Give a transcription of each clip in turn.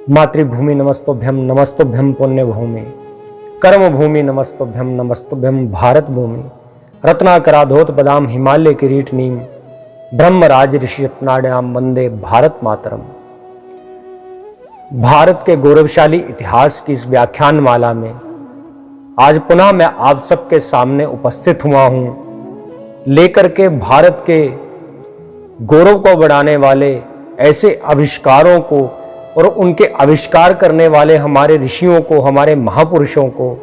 मातृभूमि नमस्तोभ्यम नमस्तोभ्यम पुण्यभूमि, कर्मभूमि नमस्तोभ्यम नमस्तोभ्यम भारत भूमि, रत्नाकराधोत बदाम हिमालय किरीटनीम, ब्रह्मराज ऋषियत्नाड्याम वंदे भारत मातरम। भारत के गौरवशाली इतिहास की इस व्याख्यान माला में आज पुनः मैं आप सबके सामने उपस्थित हुआ हूं, लेकर के भारत के गौरव को बढ़ाने वाले ऐसे आविष्कारों को और उनके आविष्कार करने वाले हमारे ऋषियों को, हमारे महापुरुषों को,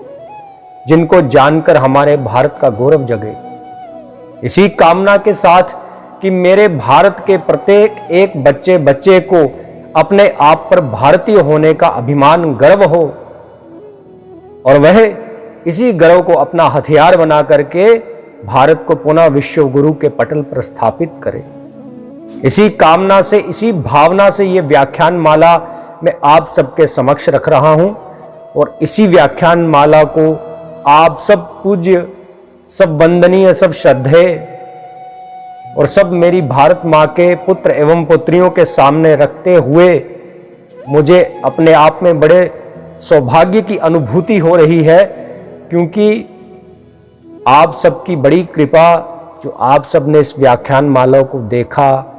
जिनको जानकर हमारे भारत का गौरव जगे। इसी कामना के साथ कि मेरे भारत के प्रत्येक एक बच्चे को अपने आप पर भारतीय होने का अभिमान, गर्व हो, और वह इसी गर्व को अपना हथियार बना करके भारत को पुनः विश्व गुरु के पटल पर स्थापित करे। इसी कामना से, इसी भावना से ये व्याख्यान माला मैं आप सबके समक्ष रख रहा हूं, और इसी व्याख्यान माला को आप सब पूज्य, सब वंदनीय, सब श्रद्धेय और सब मेरी भारत माँ के पुत्र एवं पुत्रियों के सामने रखते हुए मुझे अपने आप में बड़े सौभाग्य की अनुभूति हो रही है, क्योंकि आप सबकी बड़ी कृपा, जो आप सब ने इस व्याख्यान माला को देखा,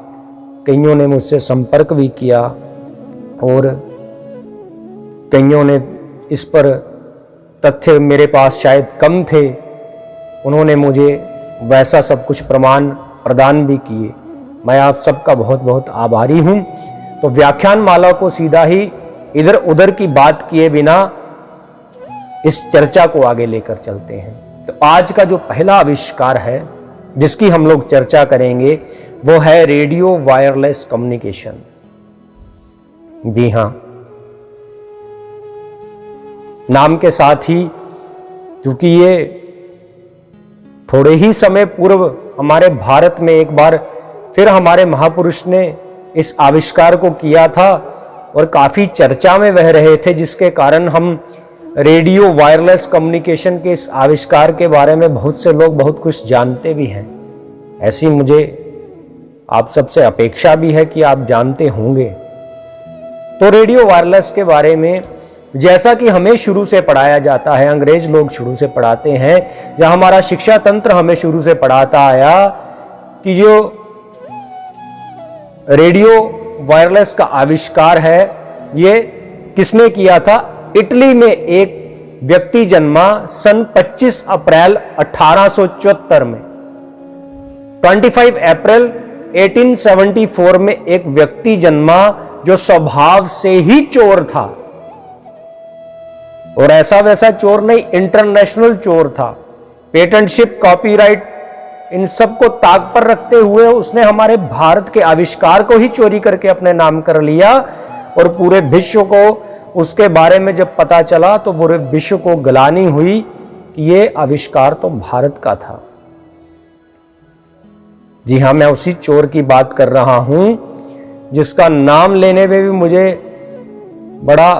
कईयों ने मुझसे संपर्क भी किया और कईयों ने इस पर तथ्य मेरे पास शायद कम थे, उन्होंने मुझे वैसा सब कुछ प्रमाण प्रदान भी किए। मैं आप सबका बहुत बहुत आभारी हूं। तो व्याख्यान माला को सीधा ही इधर उधर की बात किए बिना इस चर्चा को आगे लेकर चलते हैं। तो आज का जो पहला आविष्कार है जिसकी हम लोग चर्चा करेंगे वो है रेडियो वायरलेस कम्युनिकेशन। जी हां, नाम के साथ ही, क्योंकि ये थोड़े ही समय पूर्व हमारे भारत में एक बार फिर हमारे महापुरुष ने इस आविष्कार को किया था और काफी चर्चा में बह रहे थे, जिसके कारण हम रेडियो वायरलेस कम्युनिकेशन के इस आविष्कार के बारे में बहुत से लोग बहुत कुछ जानते भी हैं। ऐसी मुझे आप सबसे अपेक्षा भी है कि आप जानते होंगे। तो रेडियो वायरलेस के बारे में जैसा कि हमें शुरू से पढ़ाया जाता है, अंग्रेज लोग शुरू से पढ़ाते हैं, या हमारा शिक्षा तंत्र हमें शुरू से पढ़ाता आया कि जो रेडियो वायरलेस का आविष्कार है ये किसने किया था। इटली में एक व्यक्ति जन्मा सन 25 अप्रैल 1874 में। 25 अप्रैल 1874 में एक व्यक्ति जन्मा जो स्वभाव से ही चोर था, और ऐसा वैसा चोर नहीं, इंटरनेशनल चोर था। पेटेंटशिप, कॉपीराइट, इन सब को ताक पर रखते हुए उसने हमारे भारत के आविष्कार को ही चोरी करके अपने नाम कर लिया, और पूरे विश्व को उसके बारे में जब पता चला तो पूरे विश्व को ग्लानि हुई कि ये आविष्कार तो भारत का था। जी हां, मैं उसी चोर की बात कर रहा हूं जिसका नाम लेने में भी मुझे बड़ा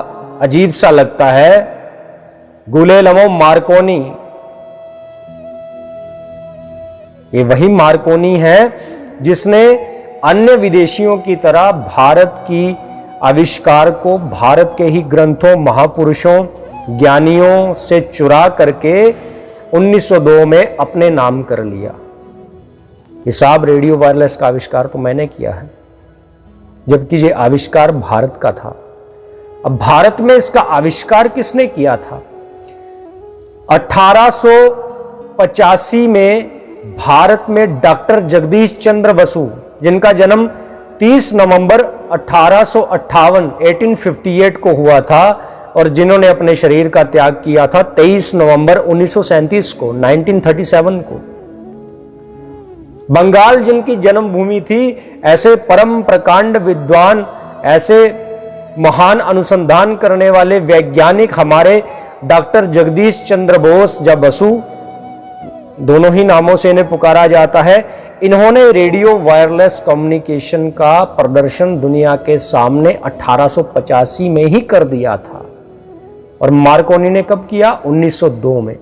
अजीब सा लगता है, गुलेर्मो मार्कोनी। ये वही मार्कोनी है जिसने अन्य विदेशियों की तरह भारत की आविष्कार को भारत के ही ग्रंथों, महापुरुषों, ज्ञानियों से चुरा करके 1902 में अपने नाम कर लिया। हिसाब रेडियो वायरलेस का आविष्कार तो मैंने किया है, जबकि ये आविष्कार भारत का था। अब भारत में इसका आविष्कार किसने किया था? 1885 में भारत में डॉक्टर जगदीश चंद्र बसु, जिनका जन्म 30 नवंबर 1858 को हुआ था, और जिन्होंने अपने शरीर का त्याग किया था 23 नवंबर 1937 को, 1937 को। बंगाल जिनकी जन्मभूमि थी, ऐसे परम प्रकांड विद्वान, ऐसे महान अनुसंधान करने वाले वैज्ञानिक हमारे डॉक्टर जगदीश चंद्र बोस या बसु, दोनों ही नामों से इन्हें पुकारा जाता है। इन्होंने रेडियो वायरलेस कम्युनिकेशन का प्रदर्शन दुनिया के सामने 1885 में ही कर दिया था, और मार्कोनी ने कब किया? 1902 में।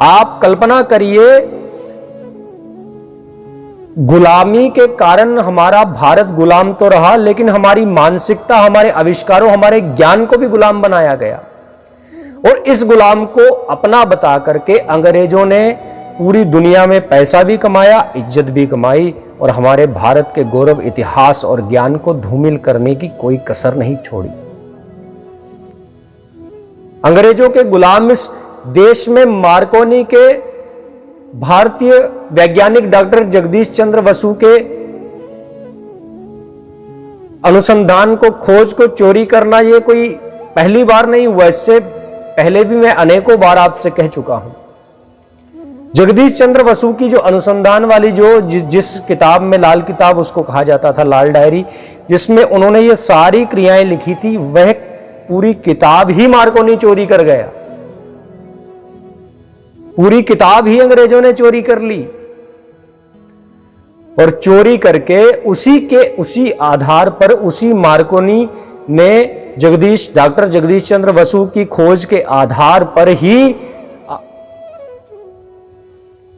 आप कल्पना करिए गुलामी के कारण हमारा भारत गुलाम तो रहा, लेकिन हमारी मानसिकता, हमारे आविष्कारों, हमारे ज्ञान को भी गुलाम बनाया गया। और इस गुलाम को अपना बता करके अंग्रेजों ने पूरी दुनिया में पैसा भी कमाया, इज्जत भी कमाई, और हमारे भारत के गौरव, इतिहास और ज्ञान को धूमिल करने की कोई कसर नहीं छोड़ी। अंग्रेजों के गुलाम इस देश में मार्कोनी के भारतीय वैज्ञानिक डॉक्टर जगदीश चंद्र बसु के अनुसंधान को, खोज को चोरी करना ये कोई पहली बार नहीं हुआ। इससे पहले भी मैं अनेकों बार आपसे कह चुका हूं। जगदीश चंद्र बसु की जो अनुसंधान वाली जिस किताब में, लाल किताब उसको कहा जाता था, लाल डायरी, जिसमें उन्होंने ये सारी क्रियाएं लिखी थी, वह पूरी किताब ही मार्कोनी चोरी कर गया। पूरी किताब ही अंग्रेजों ने चोरी कर ली, और चोरी करके उसी आधार पर उसी मार्कोनी ने डॉक्टर जगदीश चंद्र बसु की खोज के आधार पर ही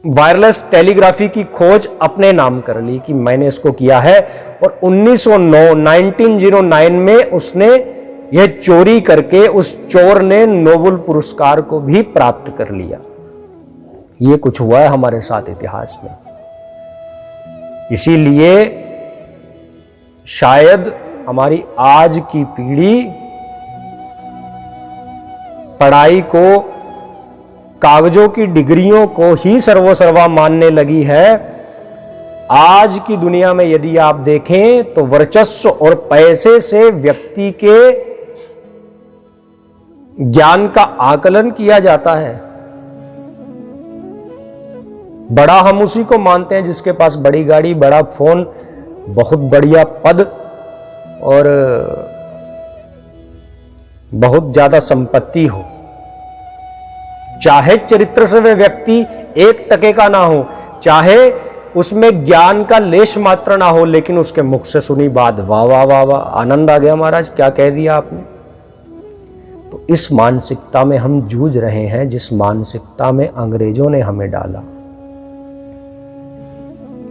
वायरलेस टेलीग्राफी की खोज अपने नाम कर ली कि मैंने इसको किया है। और 1909 में उसने यह चोरी करके, उस चोर ने नोबेल पुरस्कार को भी प्राप्त कर लिया। यह कुछ हुआ है हमारे साथ इतिहास में। इसीलिए शायद हमारी आज की पीढ़ी पढ़ाई को, कागजों की डिग्रियों को ही सर्वोसर्वा मानने लगी है। आज की दुनिया में यदि आप देखें तो वर्चस्व और पैसे से व्यक्ति के ज्ञान का आकलन किया जाता है। बड़ा हम उसी को मानते हैं जिसके पास बड़ी गाड़ी, बड़ा फोन, बहुत बढ़िया पद और बहुत ज्यादा संपत्ति हो। चाहे चरित्र से वह व्यक्ति 1 टके का ना हो, चाहे उसमें ज्ञान का लेश मात्र ना हो, लेकिन उसके मुख से सुनी बात, वाह वाह वाह वाह, आनंद आ गया महाराज, क्या कह दिया आपने। तो इस मानसिकता में हम जूझ रहे हैं, जिस मानसिकता में अंग्रेजों ने हमें डाला।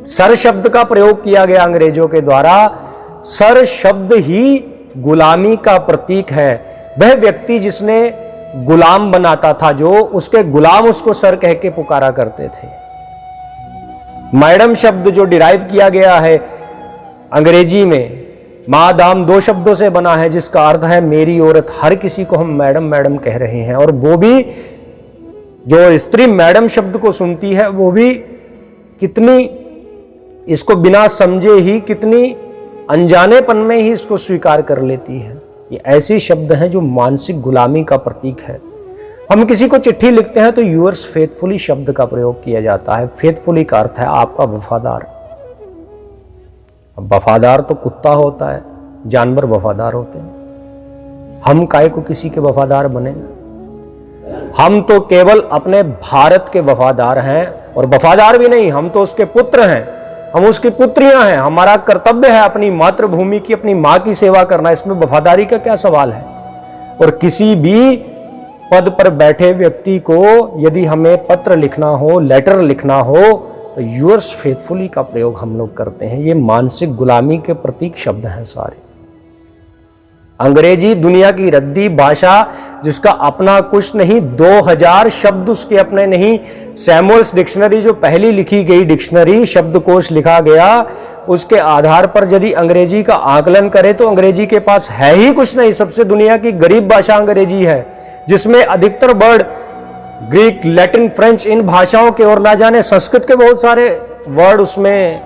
सर शब्द का प्रयोग किया गया अंग्रेजों के द्वारा। सर शब्द ही गुलामी का प्रतीक है। वह व्यक्ति जिसने गुलाम बनाता था, जो उसके गुलाम उसको सर कह के पुकारा करते थे। मैडम शब्द जो डिराइव किया गया है अंग्रेजी में, मादाम 2 शब्दों से बना है, जिसका अर्थ है मेरी औरत। हर किसी को हम मैडम मैडम कह रहे हैं, और वो भी जो स्त्री मैडम शब्द को सुनती है, वो भी कितनी इसको बिना समझे ही, कितनी अनजानेपन में ही इसको स्वीकार कर लेती है। ये ऐसे शब्द हैं जो मानसिक गुलामी का प्रतीक है। हम किसी को चिट्ठी लिखते हैं तो यूअर्स फेथफुली शब्द का प्रयोग किया जाता है। फेथफुली का अर्थ है आपका वफादार। अब वफादार तो कुत्ता होता है, जानवर वफादार होते हैं। हम काहे को किसी के वफादार बने? हम तो केवल अपने भारत के वफादार हैं, और वफादार भी नहीं, हम तो उसके पुत्र हैं, हम उसकी पुत्रियां हैं। हमारा कर्तव्य है अपनी मातृभूमि की, अपनी मां की सेवा करना। इसमें वफादारी का क्या सवाल है? और किसी भी पद पर बैठे व्यक्ति को यदि हमें पत्र लिखना हो, लेटर लिखना हो, तो यूअर्स फेथफुली का प्रयोग हम लोग करते हैं। ये मानसिक गुलामी के प्रतीक शब्द हैं सारे। अंग्रेजी दुनिया की रद्दी भाषा, जिसका अपना कुछ नहीं, 2000 शब्द उसके अपने नहीं। सैमुअल्स डिक्शनरी जो पहली लिखी गई डिक्शनरी, शब्दकोश लिखा गया, उसके आधार पर यदि अंग्रेजी का आकलन करें तो अंग्रेजी के पास है ही कुछ नहीं। सबसे दुनिया की गरीब भाषा अंग्रेजी है, जिसमें अधिकतर वर्ड ग्रीक, लैटिन, फ्रेंच, इन भाषाओं के, और ना जाने संस्कृत के बहुत सारे वर्ड उसमें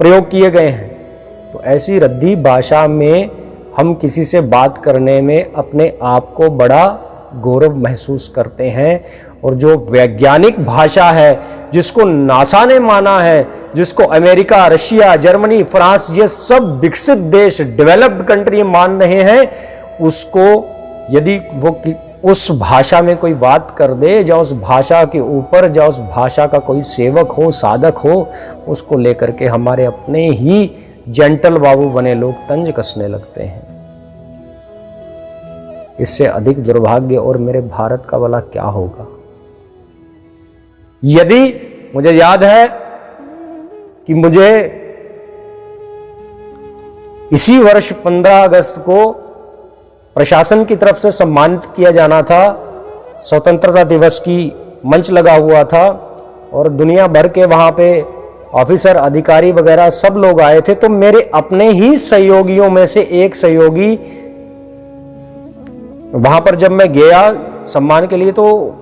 प्रयोग किए गए हैं। तो ऐसी रद्दी भाषा में हम किसी से बात करने में अपने आप को बड़ा गौरव महसूस करते हैं। और जो वैज्ञानिक भाषा है, जिसको नासा ने माना है, जिसको अमेरिका, रशिया, जर्मनी, फ्रांस, ये सब विकसित देश, डेवलप्ड कंट्री मान रहे हैं, उसको यदि वो उस भाषा में कोई बात कर दे, या उस भाषा के ऊपर, या उस भाषा का कोई सेवक हो, साधक हो, उसको लेकर के हमारे अपने ही जेंटल बाबू बने लोग तंज कसने लगते हैं। इससे अधिक दुर्भाग्य और मेरे भारत का भला क्या होगा? यदि मुझे याद है कि मुझे इसी वर्ष 15 अगस्त को प्रशासन की तरफ से सम्मानित किया जाना था। स्वतंत्रता दिवस की मंच लगा हुआ था और दुनिया भर के वहाँ पे ऑफिसर, अधिकारी वगैरह सब लोग आए थे। तो मेरे अपने ही सहयोगियों में से एक सहयोगी वहाँ पर जब मैं गया सम्मान के लिए, तो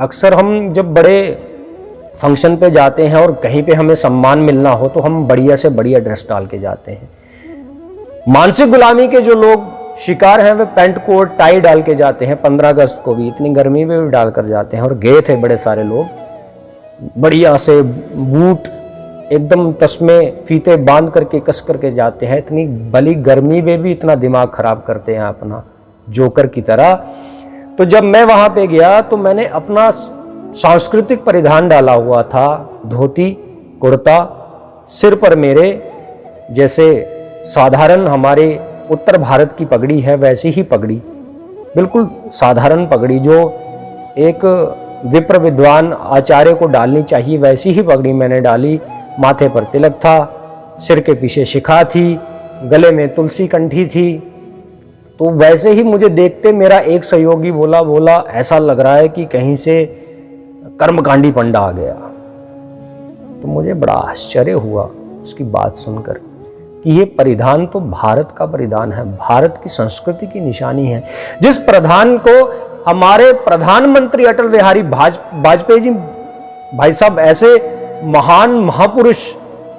अक्सर हम जब बड़े फंक्शन पे जाते हैं और कहीं पे हमें सम्मान मिलना हो तो हम बढ़िया से बढ़िया ड्रेस डाल के जाते हैं। मानसिक गुलामी के जो लोग शिकार हैं वे पैंट कोट टाई डाल के जाते हैं। 15 अगस्त को भी इतनी गर्मी में भी डाल कर जाते हैं और गए थे बड़े सारे लोग, बढ़िया से बूट एकदम तस्मे फीते बांध करके कस करके जाते हैं। इतनी भली गर्मी में भी इतना दिमाग खराब करते हैं अपना, जोकर की तरह। तो जब मैं वहां पे गया तो मैंने अपना सांस्कृतिक परिधान डाला हुआ था, धोती कुर्ता, सिर पर मेरे जैसे साधारण हमारे उत्तर भारत की पगड़ी है वैसी ही पगड़ी, बिल्कुल साधारण पगड़ी जो एक विप्र विद्वान आचार्य को डालनी चाहिए वैसी ही पगड़ी मैंने डाली। माथे पर तिलक था, सिर के पीछे शिखा थी, गले में तुलसी कंठी थी। तो वैसे ही मुझे देखते मेरा एक सहयोगी बोला ऐसा लग रहा है कि कहीं से कर्मकांडी पंडा आ गया। तो मुझे बड़ा आश्चर्य हुआ उसकी बात सुनकर कि ये परिधान तो भारत का परिधान है, भारत की संस्कृति की निशानी है। जिस प्रधान को हमारे प्रधानमंत्री अटल बिहारी वाजपेयी जी भाई साहब, ऐसे महान महापुरुष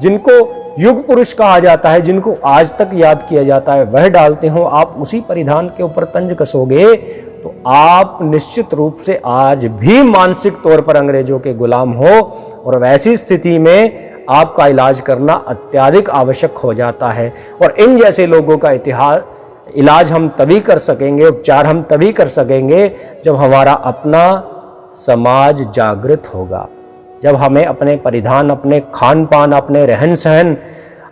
जिनको युग पुरुष कहा जाता है, जिनको आज तक याद किया जाता है, वह डालते हो, आप उसी परिधान के ऊपर तंज कसोगे तो आप निश्चित रूप से आज भी मानसिक तौर पर अंग्रेजों के गुलाम हो। और वैसी स्थिति में आपका इलाज करना अत्यधिक आवश्यक हो जाता है। और इन जैसे लोगों का इलाज हम तभी कर सकेंगे, उपचार हम तभी कर सकेंगे जब हमारा अपना समाज जागृत होगा, जब हमें अपने परिधान, अपने खान पान, अपने रहन सहन,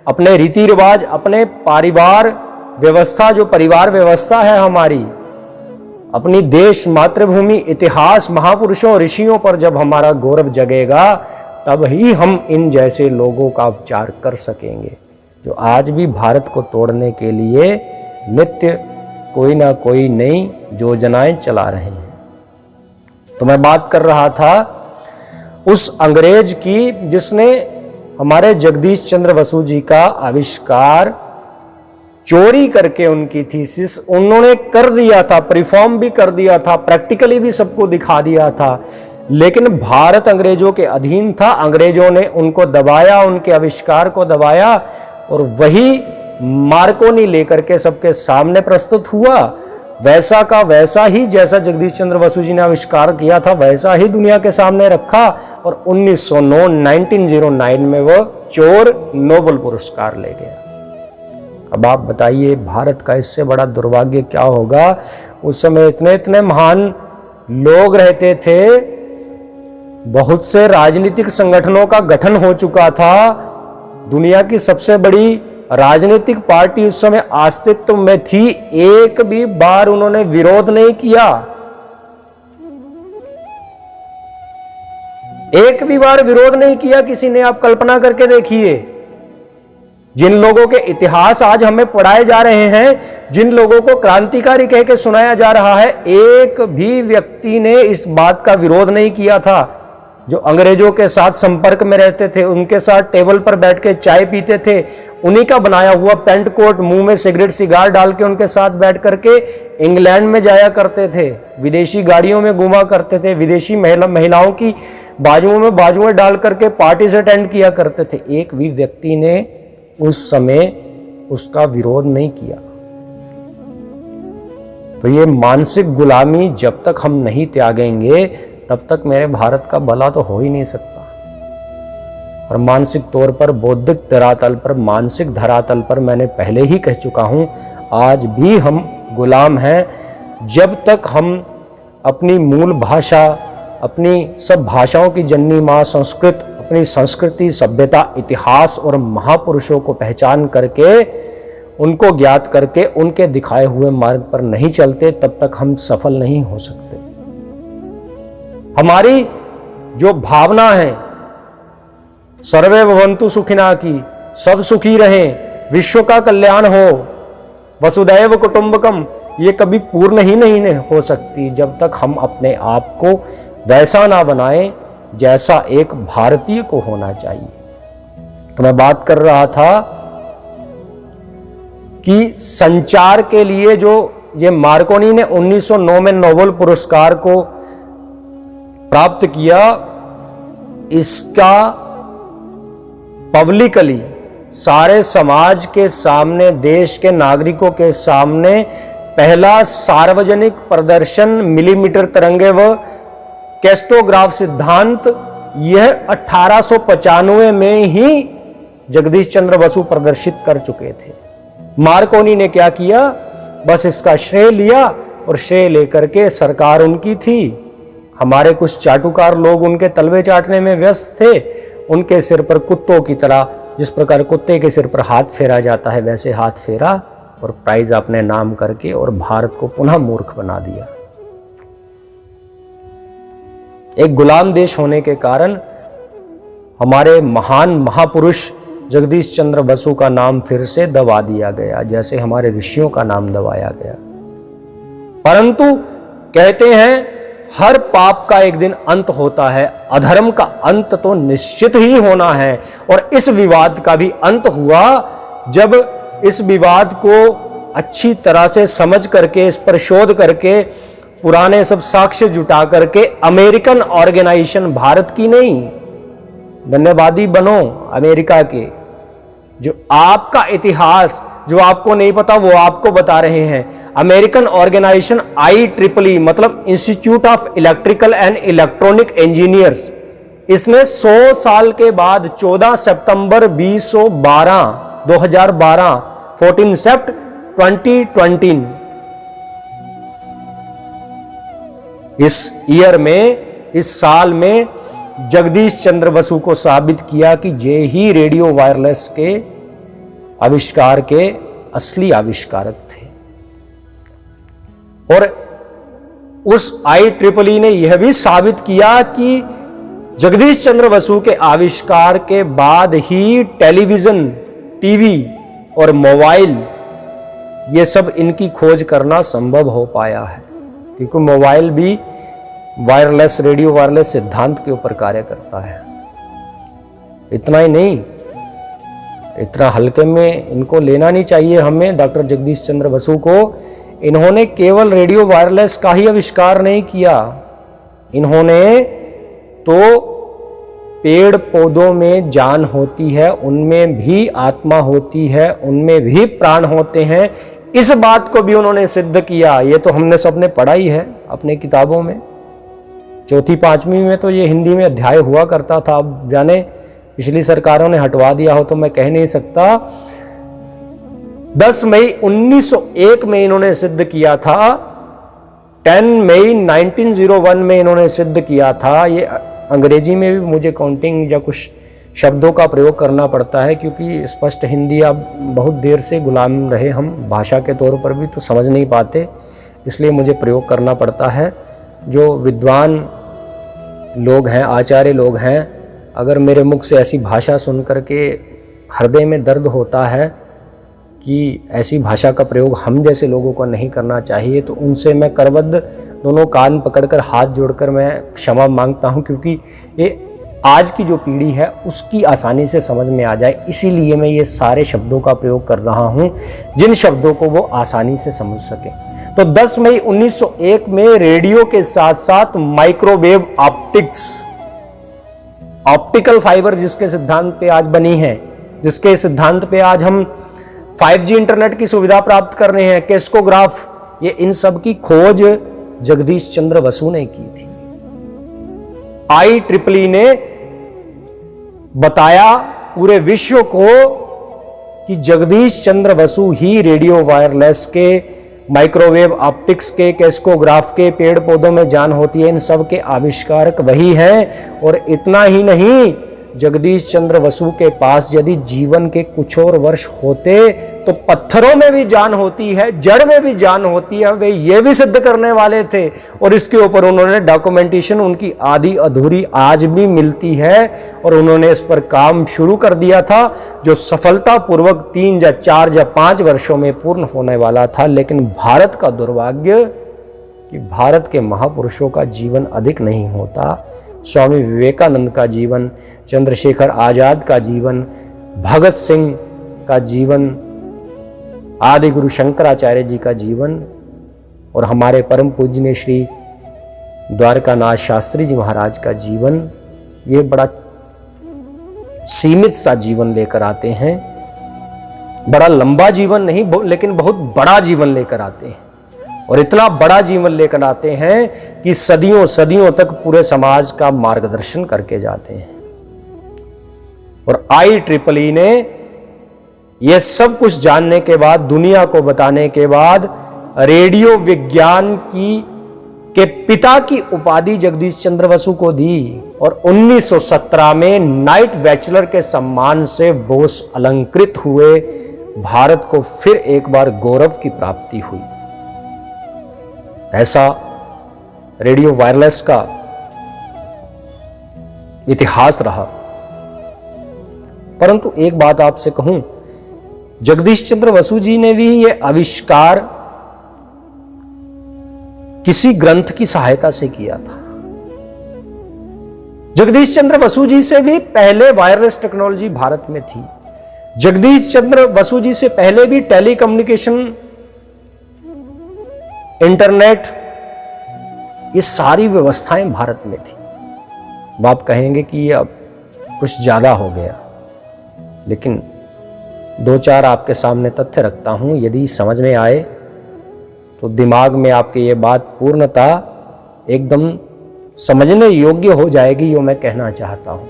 अपने रीति रिवाज, अपने परिवार व्यवस्था, जो परिवार व्यवस्था है हमारी, अपनी देश, मातृभूमि, इतिहास, महापुरुषों, ऋषियों पर जब हमारा गौरव जगेगा तब ही हम इन जैसे लोगों का उपचार कर सकेंगे जो आज भी भारत को तोड़ने के लिए नित्य कोई ना कोई नई योजनाएं चला रहे हैं। तो मैं बात कर रहा था उस अंग्रेज की जिसने हमारे जगदीश चंद्र बसु जी का आविष्कार चोरी करके उनकी थीसिस उन्होंने कर दिया था, परफॉर्म भी कर दिया था, प्रैक्टिकली भी सबको दिखा दिया था, लेकिन भारत अंग्रेजों के अधीन था। अंग्रेजों ने उनको दबाया, उनके आविष्कार को दबाया और वही मार्कोनी लेकर के सबके सामने प्रस्तुत हुआ। वैसा का वैसा ही जैसा जगदीश चंद्र बसु जी ने आविष्कार किया था वैसा ही दुनिया के सामने रखा और 1909 में वो चोर नोबेल पुरस्कार ले गया। अब आप बताइए भारत का इससे बड़ा दुर्भाग्य क्या होगा। उस समय इतने इतने महान लोग रहते थे, बहुत से राजनीतिक संगठनों का गठन हो चुका था, दुनिया की सबसे बड़ी राजनीतिक पार्टी उस समय अस्तित्व में थी, एक भी बार उन्होंने विरोध नहीं किया, एक भी बार विरोध नहीं किया किसी ने। आप कल्पना करके देखिए, जिन लोगों के इतिहास आज हमें पढ़ाए जा रहे हैं, जिन लोगों को क्रांतिकारी कह के सुनाया जा रहा है, एक भी व्यक्ति ने इस बात का विरोध नहीं किया था। जो अंग्रेजों के साथ संपर्क में रहते थे, उनके साथ टेबल पर बैठ के चाय पीते थे, उन्हीं का बनाया हुआ पैंट कोट, मुंह में सिगरेट सिगार डाल के उनके साथ बैठ करके इंग्लैंड में जाया करते थे, विदेशी गाड़ियों में घूमा करते थे, विदेशी महिलाओं की बाजुओं में बाजुएं डाल करके पार्टीज अटेंड किया करते थे। एक भी व्यक्ति ने उस समय उसका विरोध नहीं किया। तो ये मानसिक गुलामी जब तक हम नहीं त्यागेंगे तब तक मेरे भारत का भला तो हो ही नहीं सकता। और मानसिक तौर पर, बौद्धिक धरातल पर, मानसिक धरातल पर मैंने पहले ही कह चुका हूं, आज भी हम गुलाम हैं। जब तक हम अपनी मूल भाषा, अपनी सब भाषाओं की जननी माँ संस्कृत, अपनी संस्कृति, सभ्यता, इतिहास और महापुरुषों को पहचान करके, उनको ज्ञात करके, उनके दिखाए हुए मार्ग पर नहीं चलते, तब तक हम सफल नहीं हो सकते। हमारी जो भावना है, सर्वे भवन्तु सुखिनः की सब सुखी रहें, विश्व का कल्याण हो, वसुधैव कुटुंबकम, ये कभी पूर्ण ही नहीं हो सकती जब तक हम अपने आप को वैसा ना बनाएं जैसा एक भारतीय को होना चाहिए। तो मैं बात कर रहा था कि संचार के लिए जो ये मार्कोनी ने 1909 में नोबेल पुरस्कार को प्राप्त किया, इसका पब्लिकली सारे समाज के सामने, देश के नागरिकों के सामने पहला सार्वजनिक प्रदर्शन मिलीमीटर तरंगे व कैस्टोग्राफ सिद्धांत यह 1895 में ही जगदीश चंद्र बसु प्रदर्शित कर चुके थे। मार्कोनी ने क्या किया, बस इसका श्रेय लिया और श्रेय लेकर के सरकार उनकी थी, हमारे कुछ चाटुकार लोग उनके तलवे चाटने में व्यस्त थे, उनके सिर पर कुत्तों की तरह, जिस प्रकार कुत्ते के सिर पर हाथ फेरा जाता है वैसे हाथ फेरा और प्राइज अपने नाम करके और भारत को पुनः मूर्ख बना दिया। एक गुलाम देश होने के कारण हमारे महान महापुरुष जगदीश चंद्र बसु का नाम फिर से दबा दिया गया, जैसे हमारे ऋषियों का नाम दबाया गया। परंतु कहते हैं हर पाप का एक दिन अंत होता है, अधर्म का अंत तो निश्चित ही होना है। और इस विवाद का भी अंत हुआ जब इस विवाद को अच्छी तरह से समझ करके, इस पर शोध करके, पुराने सब साक्ष्य जुटा करके अमेरिकन ऑर्गेनाइजेशन, भारत की नहीं, धन्यवादी बनो अमेरिका के, जो आपका इतिहास जो आपको नहीं पता वो आपको बता रहे हैं। अमेरिकन ऑर्गेनाइजेशन IEEE मतलब institute of electrical and electronic engineers, इसने 100 साल के बाद 14 सितंबर 2012 14 सेप्ट 2020 इस ईयर में, इस साल में जगदीश चंद्र बसु को साबित किया कि ये ही रेडियो वायरलेस के आविष्कार के असली आविष्कारक थे। और उस IEEE ने यह भी साबित किया कि जगदीश चंद्र बसु के आविष्कार के बाद ही टेलीविजन, टीवी और मोबाइल, ये सब इनकी खोज करना संभव हो पाया है, क्योंकि मोबाइल भी वायरलेस, रेडियो वायरलेस सिद्धांत के ऊपर कार्य करता है। इतना ही नहीं, इतना हल्के में इनको लेना नहीं चाहिए हमें, डॉक्टर जगदीश चंद्र बसु को। इन्होंने केवल रेडियो वायरलेस का ही आविष्कार नहीं किया, इन्होंने तो पेड़ पौधों में जान होती है, उनमें भी आत्मा होती है, उनमें भी प्राण होते हैं, इस बात को भी उन्होंने सिद्ध किया। ये तो हमने सबने पढ़ा ही है अपने किताबों में, चौथी पांचवी में तो ये हिंदी में अध्याय हुआ करता था। अब जाने पिछली सरकारों ने हटवा दिया हो तो मैं कह नहीं सकता। 10 मई 1901 में इन्होंने सिद्ध किया था, 10 मई 1901 में इन्होंने सिद्ध किया था। ये अंग्रेजी में भी मुझे काउंटिंग या कुछ शब्दों का प्रयोग करना पड़ता है, क्योंकि स्पष्ट हिंदी अब बहुत देर से गुलाम रहे हम, भाषा के तौर पर भी तो समझ नहीं पाते, इसलिए मुझे प्रयोग करना पड़ता है। जो विद्वान लोग हैं, आचार्य लोग हैं, अगर मेरे मुख से ऐसी भाषा सुन करके हृदय में दर्द होता है कि ऐसी भाषा का प्रयोग हम जैसे लोगों को नहीं करना चाहिए, तो उनसे मैं करबद्ध दोनों कान पकड़कर हाथ जोड़कर मैं क्षमा मांगता हूं, क्योंकि ये आज की जो पीढ़ी है उसकी आसानी से समझ में आ जाए, इसीलिए मैं ये सारे शब्दों का प्रयोग कर रहा हूं जिन शब्दों को वो आसानी से समझ सके। तो 10 मई 1901 में रेडियो के साथ साथ माइक्रोवेव ऑप्टिक्स, ऑप्टिकल फाइबर जिसके सिद्धांत पे आज बनी है, जिसके सिद्धांत पे आज हम 5G इंटरनेट की सुविधा प्राप्त कर रहे हैं, कैस्कोग्राफ, ये इन सब की खोज जगदीश चंद्र बसु ने की थी। IEEE ने बताया पूरे विश्व को कि जगदीश चंद्र बसु ही रेडियो वायरलेस के, माइक्रोवेव ऑप्टिक्स के, कैस्कोग्राफ के, पेड़ पौधों में जान होती है, इन सब के आविष्कारक वही हैं। और इतना ही नहीं, जगदीश चंद्र बसु के पास यदि जीवन के कुछ और वर्ष होते तो पत्थरों में भी जान होती है, जड़ में भी जान होती है, वे ये भी सिद्ध करने वाले थे। और इसके ऊपर उन्होंने डॉक्यूमेंटेशन उनकी आधी अधूरी आज भी मिलती है और उन्होंने इस पर काम शुरू कर दिया था, जो सफलतापूर्वक 3 या 4 या 5 वर्षों में पूर्ण होने वाला था। लेकिन भारत का दुर्भाग्य कि भारत के महापुरुषों का जीवन अधिक नहीं होता। स्वामी विवेकानंद का जीवन, चंद्रशेखर आजाद का जीवन, भगत सिंह का जीवन, आदि गुरु शंकराचार्य जी का जीवन और हमारे परम पूज्य श्री द्वारकानाथ शास्त्री जी महाराज का जीवन, ये बड़ा सीमित सा जीवन लेकर आते हैं। बड़ा लंबा जीवन नहीं, लेकिन बहुत बड़ा जीवन लेकर आते हैं। और इतना बड़ा जीवन लेकर आते हैं कि सदियों सदियों तक पूरे समाज का मार्गदर्शन करके जाते हैं। और IEEE ने यह सब कुछ जानने के बाद, दुनिया को बताने के बाद, रेडियो विज्ञान के पिता की उपाधि जगदीश चंद्र बसु को दी। और 1917 में नाइट बैचलर के सम्मान से बोस अलंकृत हुए। भारत को फिर एक बार गौरव की प्राप्ति हुई। ऐसा रेडियो वायरलेस का इतिहास रहा। परंतु एक बात आपसे कहूं, जगदीश चंद्र बसु जी ने भी ये आविष्कार किसी ग्रंथ की सहायता से किया था। जगदीश चंद्र बसु जी से भी पहले वायरलेस टेक्नोलॉजी भारत में थी। जगदीश चंद्र बसु जी से पहले भी टेलीकम्युनिकेशन, इंटरनेट, ये सारी व्यवस्थाएं भारत में थी। अब आप कहेंगे कि ये अब कुछ ज्यादा हो गया, लेकिन 2-4 आपके सामने तथ्य रखता हूं, यदि समझ में आए तो दिमाग में आपके ये बात पूर्णता एकदम समझने योग्य हो जाएगी, यो मैं कहना चाहता हूं।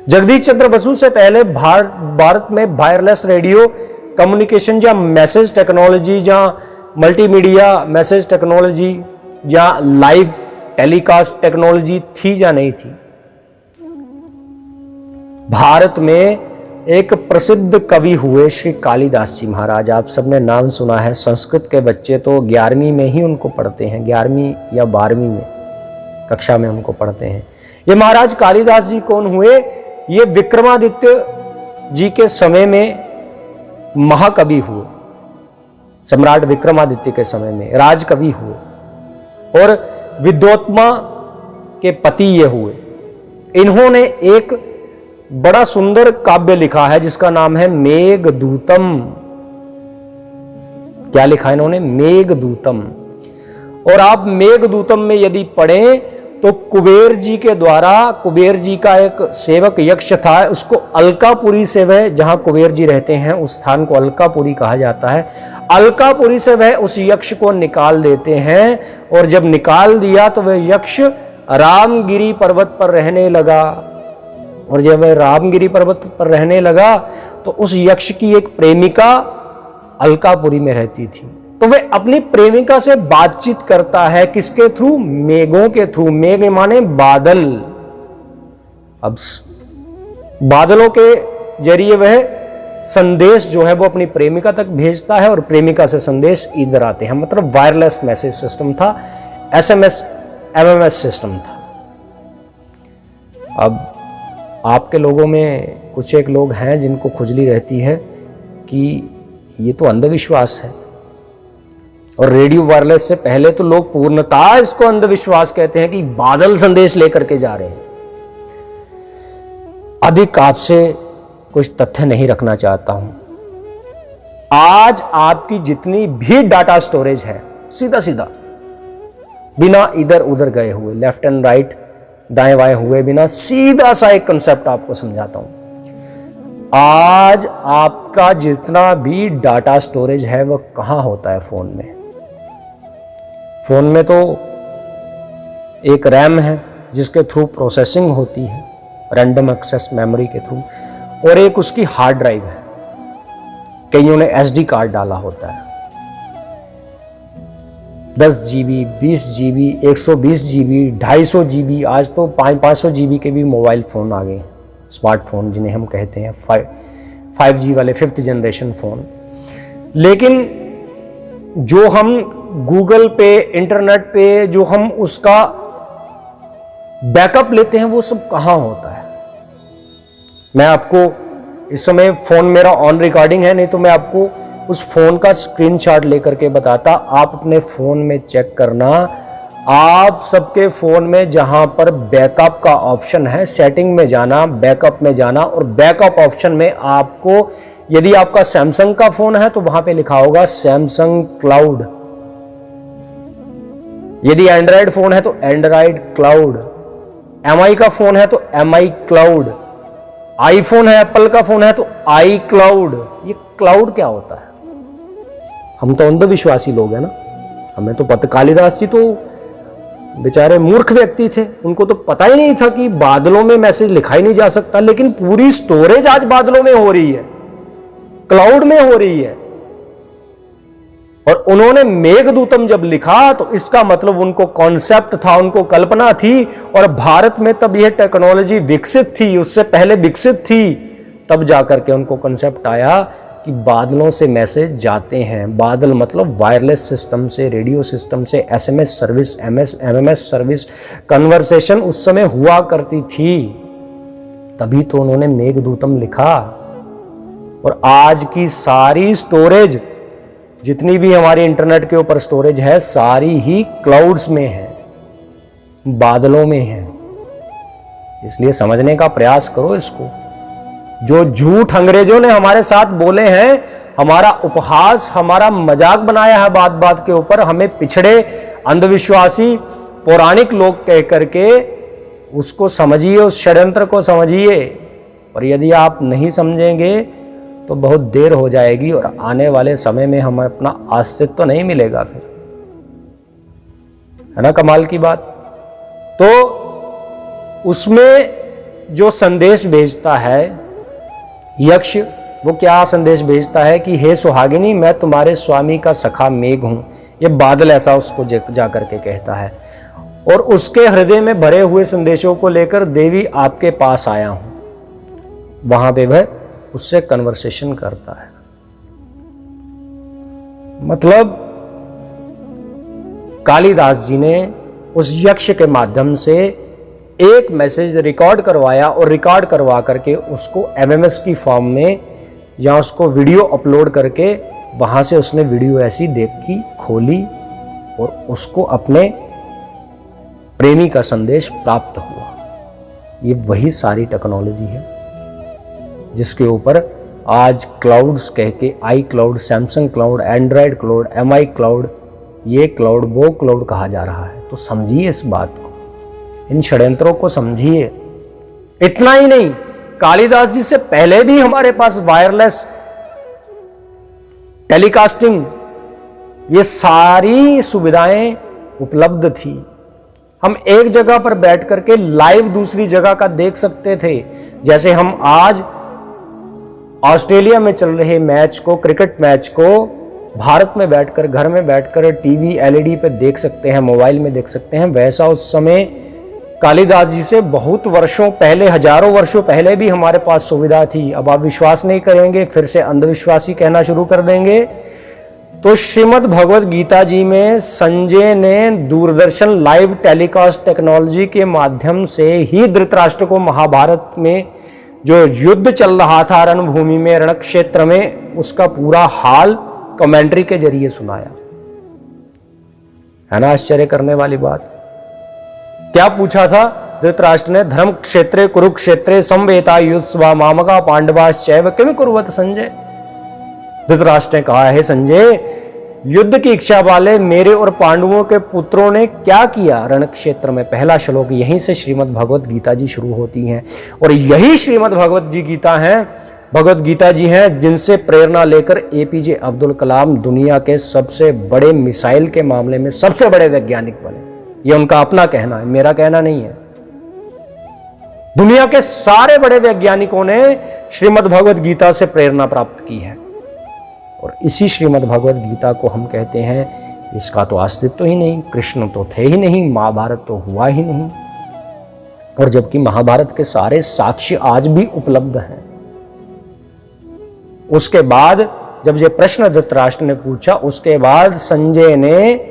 जगदीश चंद्र बसु से पहले भारत में वायरलेस रेडियो कम्युनिकेशन या मैसेज टेक्नोलॉजी या मल्टीमीडिया मैसेज टेक्नोलॉजी या लाइव टेलीकास्ट टेक्नोलॉजी थी या नहीं थी। भारत में एक प्रसिद्ध कवि हुए श्री कालिदास जी महाराज, आप सबने नाम सुना है। संस्कृत के बच्चे तो 11वीं में ही उनको पढ़ते हैं, 11वीं या 12वीं में कक्षा में उनको पढ़ते हैं। ये महाराज कालिदास जी कौन हुए? ये विक्रमादित्य जी के समय में महाकवि हुए। सम्राट विक्रमादित्य के समय में राजकवि हुए और विद्योत्मा के पति ये हुए। इन्होंने एक बड़ा सुंदर काव्य लिखा है जिसका नाम है मेघदूतम। क्या लिखा है इन्होंने? मेघदूतम। और आप मेघदूतम में यदि पढ़ें तो कुबेर जी के द्वारा, कुबेर जी का एक सेवक यक्ष था, उसको अलकापुरी से वह, जहां कुबेर जी रहते हैं उस स्थान को अलकापुरी कहा जाता है, अलकापुरी से वह उस यक्ष को निकाल देते हैं। और जब निकाल दिया तो वह यक्ष रामगिरी पर्वत पर रहने लगा। और जब वह रामगिरी पर्वत पर रहने लगा तो उस यक्ष की एक प्रेमिका अलकापुरी में रहती थी। तो वह अपनी प्रेमिका से बातचीत करता है, किसके थ्रू? मेघों के थ्रू। मेघ माने बादल। अब बादलों के जरिए वह संदेश जो है वो अपनी प्रेमिका तक भेजता है और प्रेमिका से संदेश इधर आते हैं। मतलब वायरलेस मैसेज सिस्टम था, SMS MMS सिस्टम था। अब आपके लोगों में कुछ एक लोग हैं जिनको खुजली रहती है कि ये तो अंधविश्वास है, और रेडियो वायरलेस से पहले तो लोग पूर्णतः इसको अंधविश्वास कहते हैं कि बादल संदेश लेकर के जा रहे हैं। अधिक आपसे कुछ तथ्य नहीं रखना चाहता हूं। आज आपकी जितनी भी डाटा स्टोरेज है, सीधा सीधा बिना इधर उधर गए हुए, लेफ्ट एंड राइट, दाएं बाएं हुए बिना, सीधा सा एक कंसेप्ट आपको समझाता हूं। आज आपका जितना भी डाटा स्टोरेज है वह कहां होता है? फोन में। फोन में तो एक रैम है जिसके थ्रू प्रोसेसिंग होती है, रैंडम एक्सेस मेमोरी के थ्रू, और एक उसकी हार्ड ड्राइव है, कईयों ने SD कार्ड डाला होता है। 10 GB, 20 GB, 120 GB, 250 GB, आज तो 500 GB के भी मोबाइल फोन आ गए हैं। स्मार्टफोन जिन्हें हम कहते हैं 5G वाले 5th जनरेशन फ़ोन। लेकिन जो हम गूगल पे, इंटरनेट पे जो हम उसका बैकअप लेते हैं वो सब कहाँ होता है। मैं आपको इस समय फ़ोन मेरा ऑन रिकॉर्डिंग है, नहीं तो मैं आपको उस फ़ोन का स्क्रीनशॉट लेकर के बताता। आप अपने फ़ोन में चेक करना, आप सबके फ़ोन में जहां पर बैकअप का ऑप्शन है, सेटिंग में जाना, बैकअप में जाना, और बैकअप ऑप्शन में आपको, यदि आपका सैमसंग का फ़ोन है तो वहां पे लिखा होगा सैमसंग क्लाउड, यदि एंड्रॉयड फ़ोन है तो एंड्रॉयड क्लाउड, MI का फ़ोन है तो MI क्लाउड, आईफोन है, एप्पल का फ़ोन है तो आई क्लाउड। ये क्लाउड क्या होता है? हम तो अंधविश्वासी लोग हैं ना, हमें तो पता। कालिदास जी तो बेचारे मूर्ख व्यक्ति थे, उनको तो पता ही नहीं था कि बादलों में मैसेज लिखा ही नहीं जा सकता, लेकिन पूरी स्टोरेज आज बादलों में हो रही है, क्लाउड में हो रही है। और उन्होंने मेघदूतम जब लिखा तो इसका मतलब उनको कॉन्सेप्ट था, उनको कल्पना थी, और भारत में तब यह टेक्नोलॉजी विकसित थी, उससे पहले विकसित थी, तब जाकर के उनको कॉन्सेप्ट आया कि बादलों से मैसेज जाते हैं। बादल मतलब वायरलेस सिस्टम से, रेडियो सिस्टम से, SMS service, MMS service, conversation उस समय हुआ करती थी, तभी तो उन्होंने मेघदूतम लिखा। और आज की सारी स्टोरेज, जितनी भी हमारी इंटरनेट के ऊपर स्टोरेज है, सारी ही क्लाउड्स में है, बादलों में है। इसलिए समझने का प्रयास करो इसको। जो झूठ अंग्रेजों ने हमारे साथ बोले हैं, हमारा उपहास, हमारा मजाक बनाया है बात बात के ऊपर, हमें पिछड़े, अंधविश्वासी, पौराणिक लोग कह करके, उसको समझिए, उस षड्यंत्र को समझिए। और यदि आप नहीं समझेंगे तो बहुत देर हो जाएगी और आने वाले समय में हमें अपना अस्तित्व तो नहीं मिलेगा फिर, है ना कमाल की बात। तो उसमें जो संदेश भेजता है यक्ष, वो क्या संदेश भेजता है कि हे सुहागिनी, मैं तुम्हारे स्वामी का सखा मेघ हूं। ये बादल ऐसा उसको जा करके कहता है, और उसके हृदय में भरे हुए संदेशों को लेकर देवी आपके पास आया हूं। वहां पे वह उससे कन्वर्सेशन करता है। मतलब कालिदास जी ने उस यक्ष के माध्यम से एक मैसेज रिकॉर्ड करवाया, और रिकॉर्ड करवा करके उसको MMS की फॉर्म में, या उसको वीडियो अपलोड करके, वहां से उसने वीडियो ऐसी देखी, खोली, और उसको अपने प्रेमी का संदेश प्राप्त हुआ। ये वही सारी टेक्नोलॉजी है जिसके ऊपर आज क्लाउड्स कह के, iCloud, Samsung cloud, Android cloud, MI cloud, ये क्लाउड, वो क्लाउड कहा जा रहा है। तो समझिए इस बात को, इन षड्यंत्रों को समझिए। इतना ही नहीं, कालिदास जी से पहले भी हमारे पास वायरलेस टेलीकास्टिंग, ये सारी सुविधाएं उपलब्ध थी। हम एक जगह पर बैठ करके लाइव दूसरी जगह का देख सकते थे। जैसे हम आज ऑस्ट्रेलिया में चल रहे मैच को, क्रिकेट मैच को, भारत में बैठकर, घर में बैठकर टीवी LED पे देख सकते हैं, मोबाइल में देख सकते हैं। वैसा उस समय कालिदास जी से बहुत वर्षों पहले, हजारों वर्षों पहले भी हमारे पास सुविधा थी। अब आप विश्वास नहीं करेंगे, फिर से अंधविश्वासी कहना शुरू कर देंगे। तो श्रीमद् भगवद गीता जी में संजय ने दूरदर्शन लाइव टेलीकास्ट टेक्नोलॉजी के माध्यम से ही धृतराष्ट्र को महाभारत में जो युद्ध चल रहा था रणभूमि में, रण क्षेत्र में, उसका पूरा हाल कमेंट्री के जरिए सुनाया। है ना आश्चर्य करने वाली बात। क्या पूछा था धृतराष्ट्र ने? धर्म क्षेत्रे कुरुक्षेत्रे संवेता युत्स्वा मामका पांडवाश्चैव किम कुर्वत संजय। धृतराष्ट्र ने कहा, है संजय, युद्ध की इच्छा वाले मेरे और पांडवों के पुत्रों ने क्या किया रण क्षेत्र में। पहला श्लोक यहीं से श्रीमद् भगवद गीता जी शुरू होती हैं, और यही श्रीमद् भगवद जी गीता हैं, भगवद गीता जी हैं, जिनसे प्रेरणा लेकर APJ अब्दुल कलाम दुनिया के सबसे बड़े मिसाइल के मामले में सबसे बड़े वैज्ञानिक बने। ये उनका अपना कहना है, मेरा कहना नहीं है। दुनिया के सारे बड़े वैज्ञानिकों ने श्रीमद् भगवद गीता से प्रेरणा प्राप्त की है, और इसी श्रीमद् भगवद गीता को हम कहते हैं इसका तो अस्तित्व ही नहीं, कृष्ण तो थे ही नहीं, महाभारत तो हुआ ही नहीं। और जबकि महाभारत के सारे साक्ष्य आज भी उपलब्ध हैं। उसके बाद जब ये प्रश्न धृतराष्ट्र ने पूछा, उसके बाद संजय ने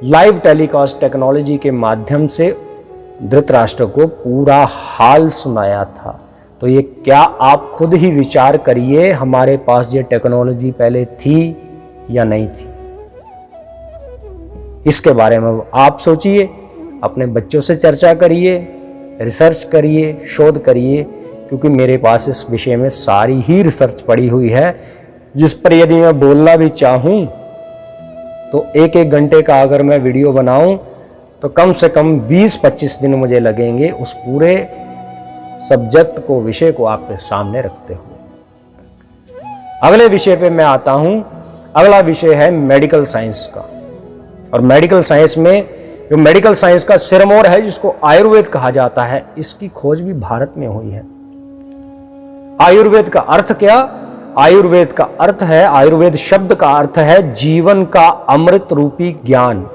लाइव टेलीकास्ट टेक्नोलॉजी के माध्यम से धृतराष्ट्र को पूरा हाल सुनाया था। तो ये क्या आप खुद ही विचार करिए, हमारे पास ये टेक्नोलॉजी पहले थी या नहीं थी। इसके बारे में आप सोचिए, अपने बच्चों से चर्चा करिए, रिसर्च करिए, शोध करिए, क्योंकि मेरे पास इस विषय में सारी ही रिसर्च पड़ी हुई है, जिस पर यदि मैं बोलना भी चाहूँ तो एक एक घंटे का अगर मैं वीडियो बनाऊं तो कम से कम 20-25 दिन मुझे लगेंगे उस पूरे सब्जेक्ट को, विषय को आपके सामने रखते हुए। अगले विषय पे मैं आता हूं। अगला विषय है मेडिकल साइंस का। और मेडिकल साइंस में जो मेडिकल साइंस का सिरमौर है, जिसको आयुर्वेद कहा जाता है, इसकी खोज भी भारत में हुई है। आयुर्वेद का अर्थ क्या? आयुर्वेद का अर्थ है, आयुर्वेद शब्द का अर्थ है जीवन का अमृत रूपी ज्ञान।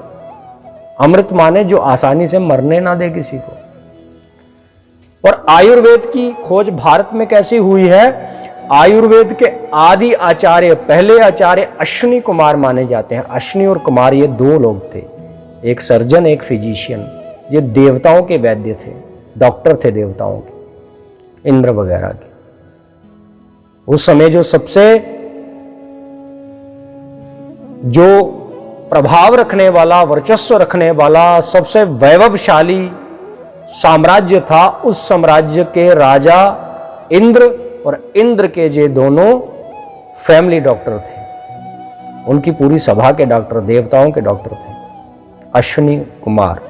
अमृत माने जो आसानी से मरने ना दे किसी को। और आयुर्वेद की खोज भारत में कैसे हुई है? आयुर्वेद के आदि आचार्य, पहले आचार्य अश्विनी कुमार माने जाते हैं। अश्विनी और कुमार ये दो लोग थे, एक सर्जन, एक फिजिशियन। ये देवताओं के वैद्य थे, डॉक्टर थे देवताओं के, इंद्र वगैरह के। उस समय जो सबसे जो प्रभाव रखने वाला, वर्चस्व रखने वाला, सबसे वैभवशाली साम्राज्य था, उस साम्राज्य के राजा इंद्र और इंद्र के जे दोनों फैमिली डॉक्टर थे। उनकी पूरी सभा के डॉक्टर, देवताओं के डॉक्टर थे अश्विनी कुमार।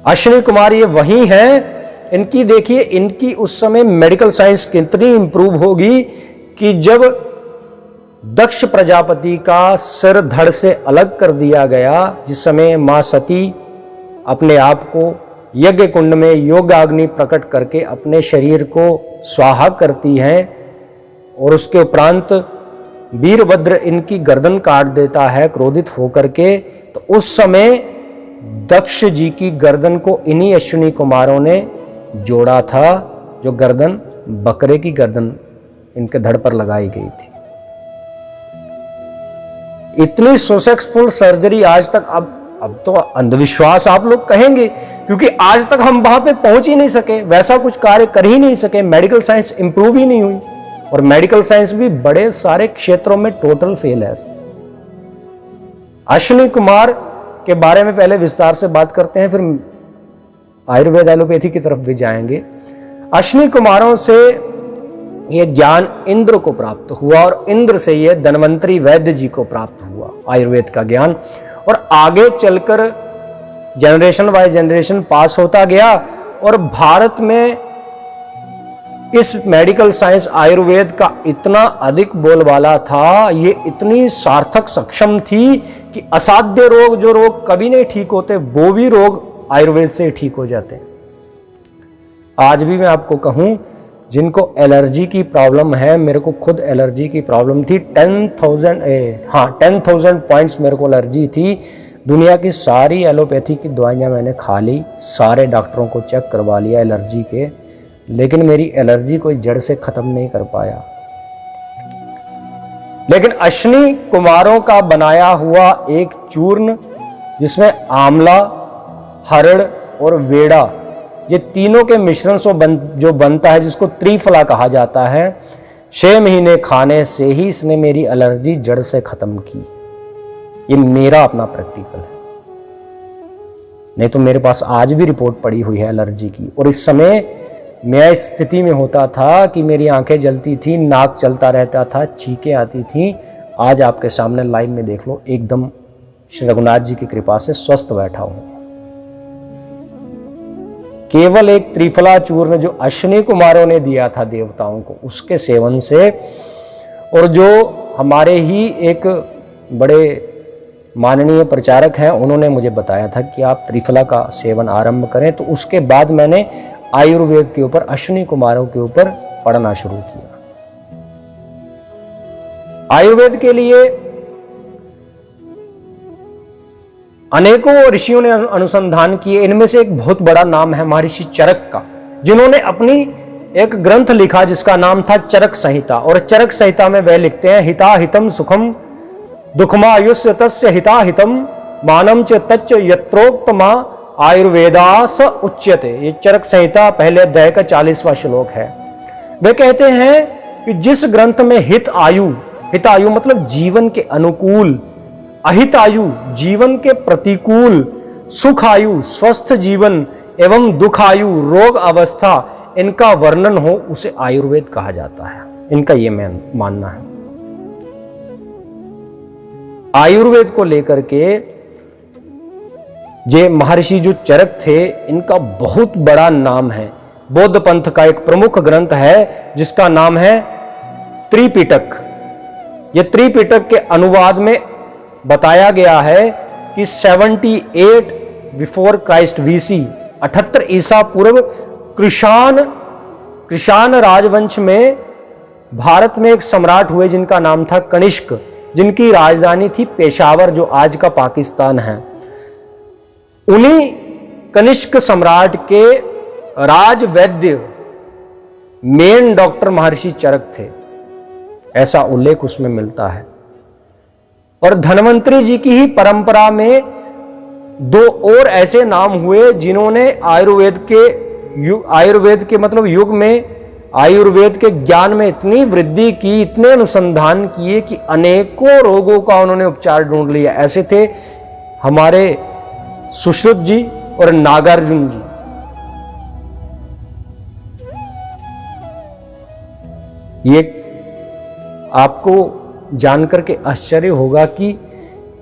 अश्विनी कुमार ये वही हैं। इनकी देखिए, इनकी उस समय मेडिकल साइंस कितनी इंप्रूव होगी कि जब दक्ष प्रजापति का सिर धड़ से अलग कर दिया गया, जिस समय मां सती अपने आप को यज्ञ कुंड में योगाग्नि प्रकट करके अपने शरीर को स्वाहा करती हैं, और उसके उपरांत वीरभद्र इनकी गर्दन काट देता है क्रोधित होकर के, तो उस समय दक्ष जी की गर्दन को इन्हीं अश्विनी कुमारों ने जोड़ा था, जो गर्दन बकरे की गर्दन इनके धड़ पर लगाई गई थी। इतनी सक्सेसफुल सर्जरी आज तक, अब तो अंधविश्वास आप लोग कहेंगे, क्योंकि आज तक हम वहां पे पहुंच ही नहीं सके, वैसा कुछ कार्य कर ही नहीं सके, मेडिकल साइंस इंप्रूव ही नहीं हुई। और मेडिकल साइंस भी बड़े सारे क्षेत्रों में टोटल फेल है। अश्विनी कुमार के बारे में पहले विस्तार से बात करते हैं, फिर आयुर्वेद एलोपैथी की तरफ भी जाएंगे। अश्विनी कुमारों से यह ज्ञान इंद्र को प्राप्त हुआ, और इंद्र से यह धन्वंतरी वैद्य जी को प्राप्त हुआ आयुर्वेद का ज्ञान। और आगे चलकर जनरेशन बाय जनरेशन पास होता गया, और भारत में इस मेडिकल साइंस आयुर्वेद का इतना अधिक बोलबाला था, ये इतनी सार्थक सक्षम थी कि असाध्य रोग, जो रोग कभी नहीं ठीक होते, वो भी रोग आयुर्वेद से ठीक हो जाते हैं। आज भी मैं आपको कहूं, जिनको एलर्जी की प्रॉब्लम है, मेरे को खुद एलर्जी की प्रॉब्लम थी, 10,000 पॉइंट्स मेरे को एलर्जी थी। दुनिया की सारी एलोपैथी की दवाइयाँ मैंने खा ली, सारे डॉक्टरों को चेक करवा लिया एलर्जी के, लेकिन मेरी एलर्जी कोई जड़ से खत्म नहीं कर पाया। लेकिन अश्विनी कुमारों का बनाया हुआ एक चूर्ण, जिसमें आंवला, हरड़ और वेड़ा, ये तीनों के मिश्रण से जो बनता है, जिसको त्रिफला कहा जाता है, 6 महीने खाने से ही इसने मेरी एलर्जी जड़ से खत्म की। ये मेरा अपना प्रैक्टिकल है, नहीं तो मेरे पास आज भी रिपोर्ट पड़ी हुई है एलर्जी की। और इस समय मैं इस स्थिति में होता था कि मेरी आंखें जलती थी, नाक चलता रहता था, छींकें आती थी। आज आपके सामने लाइव में देख लो, एकदम श्री रघुनाथ जी की कृपा से स्वस्थ बैठा हूं। केवल एक त्रिफला चूर्ण जो अश्विनी कुमारों ने दिया था देवताओं को, उसके सेवन से। और जो हमारे ही एक बड़े माननीय प्रचारक हैं, उन्होंने मुझे बताया था कि आप त्रिफला का सेवन आरंभ करें, तो उसके बाद मैंने आयुर्वेद के ऊपर, अश्विनी कुमारों के ऊपर पढ़ना शुरू किया। आयुर्वेद के लिए अनेकों ऋषियों ने अनुसंधान किए। इनमें से एक बहुत बड़ा नाम है महर्षि चरक का, जिन्होंने अपनी एक ग्रंथ लिखा जिसका नाम था चरक संहिता। और चरक संहिता में वह लिखते हैं, हिता हितम सुखम दुखमायुष्य तस्य हिता हितम मानम च तच्च यत्रोक्तमा आयुर्वेदास उच्यते। ये चरक संहिता पहले अध्याय का 40वां श्लोक है। वे कहते हैं कि जिस ग्रंथ में हित आयु मतलब जीवन के अनुकूल, अहित आयु जीवन के प्रतिकूल, सुख आयु स्वस्थ जीवन एवं दुख आयु रोग अवस्था इनका वर्णन हो, उसे आयुर्वेद कहा जाता है। इनका यह मानना है। आयुर्वेद को लेकर के ये महर्षि जो चरक थे, इनका बहुत बड़ा नाम है। बौद्ध पंथ का एक प्रमुख ग्रंथ है जिसका नाम है त्रिपिटक। यह त्रिपिटक के अनुवाद में बताया गया है कि 78 बिफोर क्राइस्ट वीसी 78 ईसा पूर्व कृषाण राजवंश में भारत में एक सम्राट हुए जिनका नाम था कनिष्क, जिनकी राजधानी थी पेशावर जो आज का पाकिस्तान है। उन्हीं कनिष्क सम्राट के राजवैद्य मेन डॉक्टर महर्षि चरक थे, ऐसा उल्लेख उसमें मिलता है। और धन्वंतरी जी की ही परंपरा में दो और ऐसे नाम हुए जिन्होंने आयुर्वेद के मतलब युग में आयुर्वेद के ज्ञान में इतनी वृद्धि की, इतने अनुसंधान किए कि अनेकों रोगों का उन्होंने उपचार ढूंढ लिया। ऐसे थे हमारे सुश्रुत जी और नागार्जुन जी। ये आपको जानकर के आश्चर्य होगा कि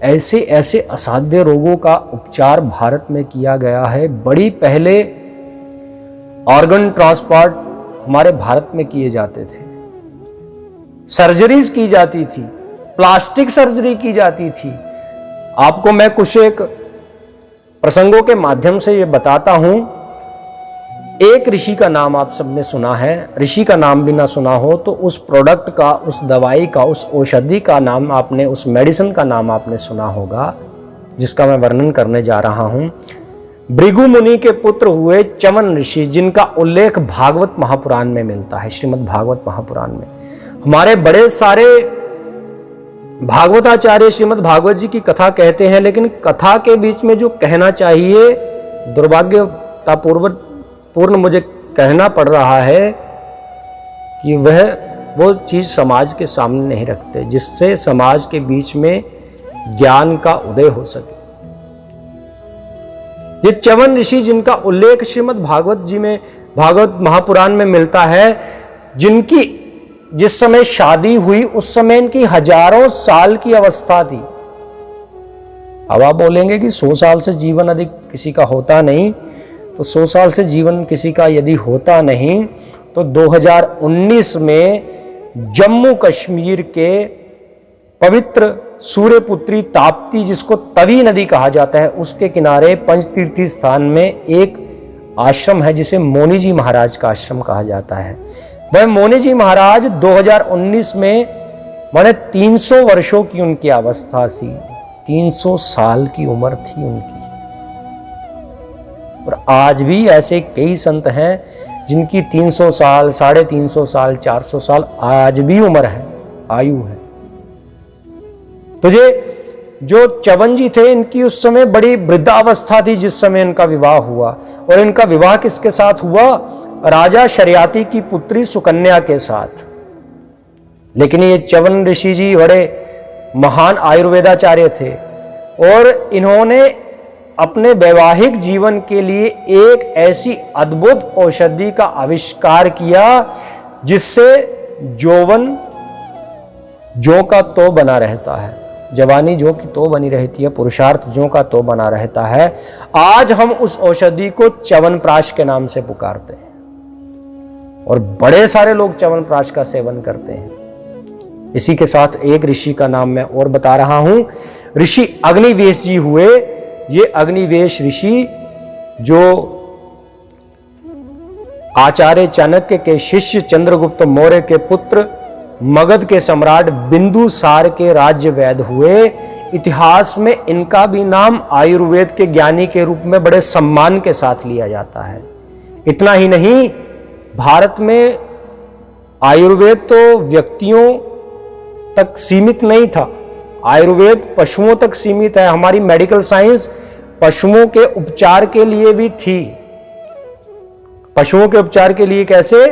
ऐसे ऐसे असाध्य रोगों का उपचार भारत में किया गया है। बड़ी पहले ऑर्गन ट्रांसप्लांट हमारे भारत में किए जाते थे, सर्जरीज की जाती थी, प्लास्टिक सर्जरी की जाती थी। आपको मैं कुछ एक प्रसंगों के माध्यम से ये बताता हूं। एक ऋषि का नाम आप सबने सुना है, ऋषि का नाम भी ना सुना हो तो उस प्रोडक्ट का, उस दवाई का, उस औषधि का नाम आपने, उस मेडिसिन का नाम आपने सुना होगा, जिसका मैं वर्णन करने जा रहा हूं। भृगु मुनि के पुत्र हुए च्यवन ऋषि, जिनका उल्लेख भागवत महापुराण में मिलता है, श्रीमद् भागवत महापुराण में। हमारे बड़े सारे भागवताचार्य श्रीमद् भागवत जी की कथा कहते हैं, लेकिन कथा के बीच में जो कहना चाहिए, दुर्भाग्यतापूर्ण मुझे कहना पड़ रहा है कि वो चीज समाज के सामने नहीं रखते, जिससे समाज के बीच में ज्ञान का उदय हो सके। ये च्यवन ऋषि जिनका उल्लेख श्रीमद् भागवत जी में, भागवत महापुराण में मिलता है, जिस समय शादी हुई उस समय इनकी हजारों साल की अवस्था थी। अब आप बोलेंगे कि 100 साल से जीवन अधिक किसी का होता नहीं, तो 100 साल से जीवन किसी का यदि होता नहीं तो 2019 में जम्मू कश्मीर के पवित्र सूर्यपुत्री ताप्ती, जिसको तवी नदी कहा जाता है, उसके किनारे पंचतीर्थी स्थान में एक आश्रम है जिसे मोनी जी महाराज का आश्रम कहा जाता है। वह मोनी जी महाराज 2019 में माने 300 वर्षों की उनकी अवस्था थी, 300 साल की उम्र थी उनकी। और आज भी ऐसे कई संत हैं जिनकी 300 साल, 350 साल, 400 साल आज भी उम्र है, आयु है। तो ये जो च्यवन जी थे, इनकी उस समय बड़ी वृद्धावस्था थी जिस समय इनका विवाह हुआ। और इनका विवाह किसके साथ हुआ? राजा शर्याती की पुत्री सुकन्या के साथ। लेकिन ये च्यवन ऋषि जी बड़े महान आयुर्वेदाचार्य थे और इन्होंने अपने वैवाहिक जीवन के लिए एक ऐसी अद्भुत औषधि का आविष्कार किया जिससे जो का तो बना रहता है, जवानी जो की तो बनी रहती है, पुरुषार्थ जो का तो बना रहता है। आज हम उस औषधि को च्यवनप्राश के नाम से पुकारते हैं और बड़े सारे लोग च्यवनप्राश का सेवन करते हैं। इसी के साथ एक ऋषि का नाम मैं और बता रहा हूं, ऋषि अग्निवेश जी हुए। ये अग्निवेश ऋषि जो आचार्य चाणक्य के शिष्य, चंद्रगुप्त मौर्य के पुत्र, मगध के सम्राट बिंदुसार के राज्य वैद हुए। इतिहास में इनका भी नाम आयुर्वेद के ज्ञानी के रूप में बड़े सम्मान के साथ लिया जाता है। इतना ही नहीं, भारत में आयुर्वेद तो व्यक्तियों तक सीमित नहीं था, आयुर्वेद पशुओं तक सीमित है। हमारी मेडिकल साइंस पशुओं के उपचार के लिए भी थी। पशुओं के उपचार के लिए कैसे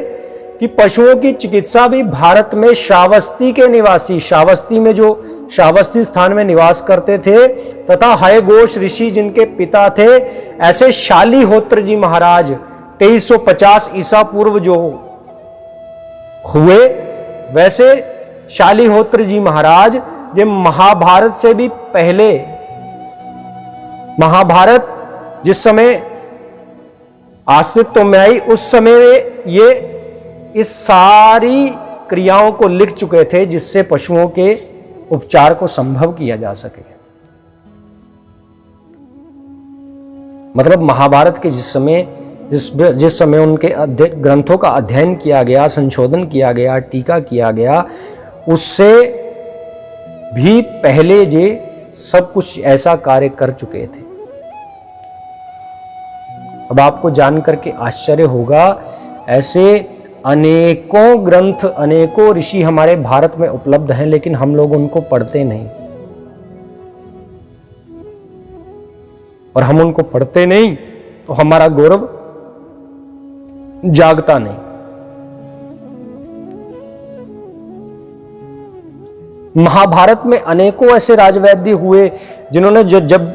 कि पशुओं की चिकित्सा भी भारत में श्रावस्ती के निवासी, श्रावस्ती में जो श्रावस्ती स्थान में निवास करते थे तथा हयघोष ऋषि जिनके पिता थे, ऐसे शालिहोत्र जी महाराज 2350 ईसा पूर्व जो हुए, वैसे शालिहोत्र जी महाराज जो महाभारत से भी पहले, महाभारत जिस समय अस्तित्व में आई उस समय ये इस सारी क्रियाओं को लिख चुके थे जिससे पशुओं के उपचार को संभव किया जा सके। मतलब महाभारत के जिस समय उनके ग्रंथों का अध्ययन किया गया, संशोधन किया गया, टीका किया गया, उससे भी पहले ये सब कुछ ऐसा कार्य कर चुके थे। अब आपको जानकर के आश्चर्य होगा, ऐसे अनेकों ग्रंथ, अनेकों ऋषि हमारे भारत में उपलब्ध हैं, लेकिन हम लोग उनको पढ़ते नहीं। और हम उनको पढ़ते नहीं तो हमारा गौरव जागता नहीं। महाभारत में अनेकों ऐसे राजवैद्य हुए जिन्होंने जब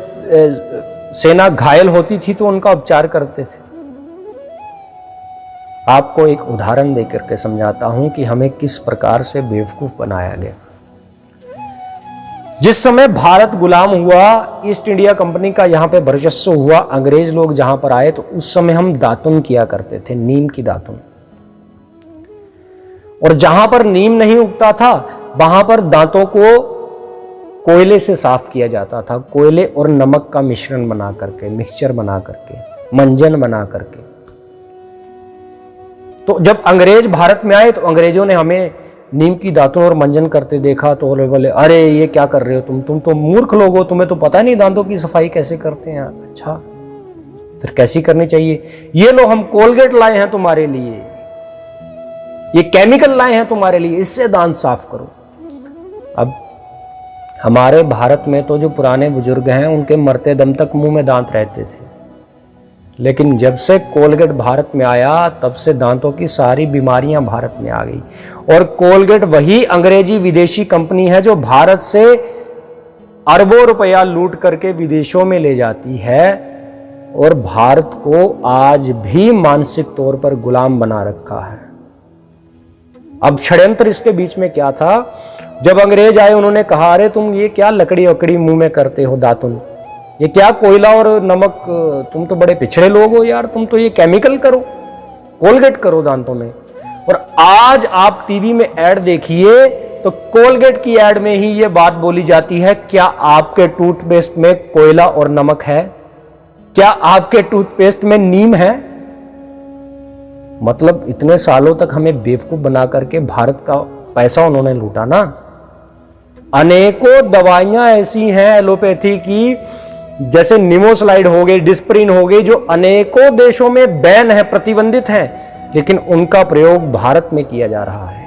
सेना घायल होती थी तो उनका उपचार करते थे। आपको एक उदाहरण देकर के समझाता हूं कि हमें किस प्रकार से बेवकूफ बनाया गया। जिस समय भारत गुलाम हुआ, ईस्ट इंडिया कंपनी का यहां पे वर्चस्व हुआ, अंग्रेज लोग जहां पर आए, तो उस समय हम दातुन किया करते थे, नीम की दातुन। और जहां पर नीम नहीं उगता था वहां पर दांतों को कोयले से साफ किया जाता था, कोयले और नमक का मिश्रण बना करके, मिक्सचर बना करके, मंजन बना करके। तो जब अंग्रेज भारत में आए तो अंग्रेजों ने हमें नीम की दातुन और मंजन करते देखा तो बोले, अरे ये क्या कर रहे हो तुम तो मूर्ख लोग हो, तुम्हें तो पता नहीं दांतों की सफाई कैसे करते हैं। अच्छा, फिर कैसी करनी चाहिए? ये लो हम कोलगेट लाए हैं तुम्हारे लिए, ये केमिकल लाए हैं तुम्हारे लिए, इससे दांत साफ करो। अब हमारे भारत में तो जो पुराने बुजुर्ग हैं उनके मरते दम तक मुंह में दांत रहते थे, लेकिन जब से कोलगेट भारत में आया तब से दांतों की सारी बीमारियां भारत में आ गई। और कोलगेट वही अंग्रेजी विदेशी कंपनी है जो भारत से अरबों रुपया लूट करके विदेशों में ले जाती है और भारत को आज भी मानसिक तौर पर गुलाम बना रखा है। अब षड्यंत्र इसके बीच में क्या था, जब अंग्रेज आए उन्होंने कहा, अरे तुम ये क्या लकड़ी वकड़ी मुंह में करते हो दातुन, ये क्या कोयला और नमक, तुम तो बड़े पिछड़े लोग हो यार, तुम तो ये केमिकल करो, कोलगेट करो दांतों में। और आज आप टीवी में ऐड देखिए तो कोलगेट की ऐड में ही ये बात बोली जाती है, क्या आपके टूथपेस्ट में कोयला और नमक है? क्या आपके टूथपेस्ट में नीम है? मतलब इतने सालों तक हमें बेवकूफ बना करके भारत का पैसा उन्होंने लूटा ना। अनेकों दवाइयां ऐसी हैं एलोपैथी की, जैसे निमोस्लाइड हो गई, डिस्प्रिन हो गई, जो अनेकों देशों में बैन है, प्रतिबंधित है, लेकिन उनका प्रयोग भारत में किया जा रहा है।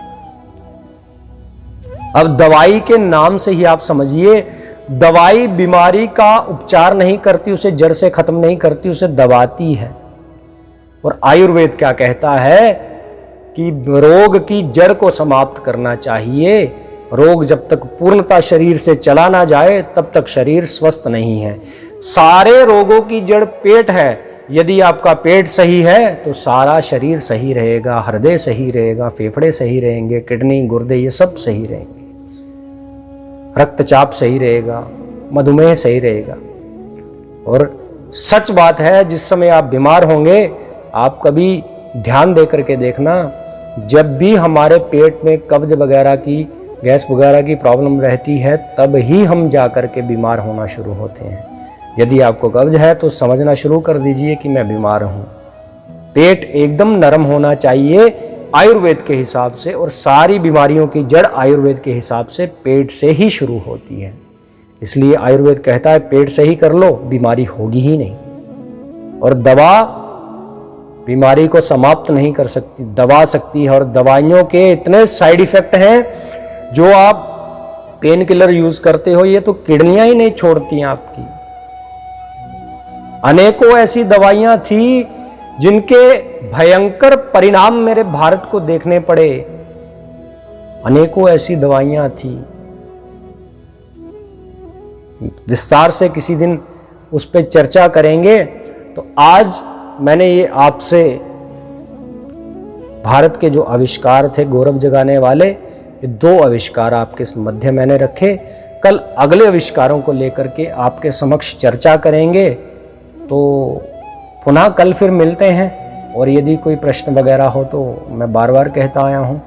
अब दवाई के नाम से ही आप समझिए, दवाई बीमारी का उपचार नहीं करती, उसे जड़ से खत्म नहीं करती, उसे दबाती है। और आयुर्वेद क्या कहता है कि रोग की जड़ को समाप्त करना चाहिए। रोग जब तक पूर्णता शरीर से चला ना जाए तब तक शरीर स्वस्थ नहीं है। सारे रोगों की जड़ पेट है। यदि आपका पेट सही है तो सारा शरीर सही रहेगा, हृदय सही रहेगा, फेफड़े सही रहेंगे, किडनी, गुर्दे ये सब सही रहेंगे, रक्तचाप सही रहेगा, मधुमेह सही रहेगा। और सच बात है, जिस समय आप बीमार होंगे, आप कभी ध्यान दे करके देखना, जब भी हमारे पेट में कब्ज वगैरह की, गैस वगैरह की प्रॉब्लम रहती है, तब ही हम जा कर के बीमार होना शुरू होते हैं। यदि आपको कब्ज है तो समझना शुरू कर दीजिए कि मैं बीमार हूं। पेट एकदम नरम होना चाहिए आयुर्वेद के हिसाब से, और सारी बीमारियों की जड़ आयुर्वेद के हिसाब से पेट से ही शुरू होती है। इसलिए आयुर्वेद कहता है पेट सही कर लो, बीमारी होगी ही नहीं। और दवा बीमारी को समाप्त नहीं कर सकती, दबा सकती है। और दवाइयों के इतने साइड इफेक्ट हैं, जो आप पेन किलर यूज करते हो ये तो किडनियां ही नहीं छोड़ती हैं आपकी। अनेकों ऐसी दवाइयां थी जिनके भयंकर परिणाम मेरे भारत को देखने पड़े। अनेकों ऐसी दवाइयां थी, विस्तार से किसी दिन उस पर चर्चा करेंगे। तो आज मैंने ये आपसे भारत के जो आविष्कार थे गौरव जगाने वाले, ये 2 आविष्कार आपके मध्य मैंने रखे। कल अगले आविष्कारों को लेकर के आपके समक्ष चर्चा करेंगे। तो पुनः कल फिर मिलते हैं। और यदि कोई प्रश्न वगैरह हो तो मैं बार बार कहता आया हूँ,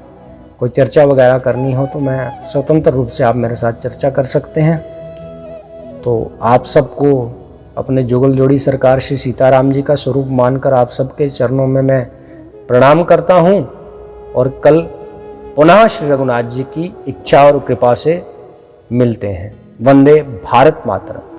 कोई चर्चा वगैरह करनी हो तो मैं स्वतंत्र रूप से आप मेरे साथ चर्चा कर सकते हैं। तो आप सबको अपने जुगल जोड़ी सरकार श्री सीताराम जी का स्वरूप मानकर आप सबके चरणों में मैं प्रणाम करता हूँ। और कल पुनः श्री रघुनाथ जी की इच्छा और कृपा से मिलते हैं। वंदे भारत मातरम।